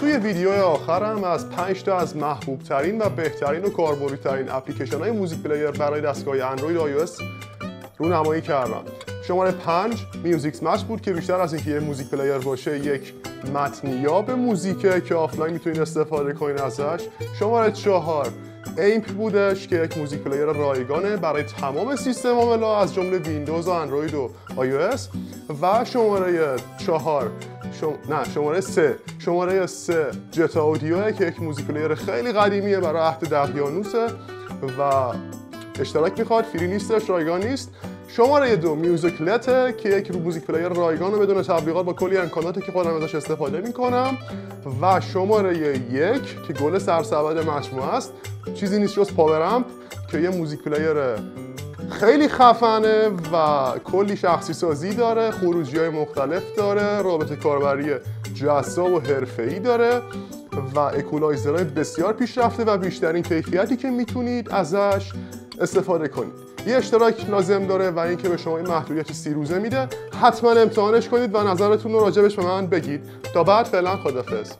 توی ویدیو آخرم از 5 تا از محبوب ترین و بهترین و کاربردی ترین اپلیکیشن های موزیک پلیر برای دستگاه اندروید و iOS رونمایی کردم. شماره 5 میوزیک مچ بود که بیشتر از اینکه یه موزیک پلیر باشه یک متنیاب موزیکه که آفلاین میتونید استفاده کنید ازش. شماره 4 ایمپ بودش که یک موزیک پلیر رایگانه برای تمام سیستم عامل از جمله ویندوز و اندروید و iOS. و شماره 3 جت اودیو که یک موزیک پلیر خیلی قدیمیه برای عهد دقیانوسه و اشتراک میخواد، فری نیستش، رایگان نیست. شماره 2 میوزیکلته که یک موزیک پلیر رایگانه بدون تبلیغات با کلی امکاناتی که خودم ازش استفاده میکنم. و شماره 1 که گل سرسبد مجموعه است، چیزی نیست جز پاورامپ که یه موزیک پلیر خیلی خفنه و کلی شخصی سازی داره، خروجی‌های مختلف داره، رابطه کاربری جذاب و حرفه‌ای داره و اکولایزرهای بسیار پیشرفته و بیشترین کیفیتی که میتونید ازش استفاده کنید. یه اشتراک لازم داره و اینکه به شما این محدودیت 30 روزه میده. حتما امتحانش کنید و نظرتون رو راجبش به من بگید. تا بعد، فعلا خداحافظ.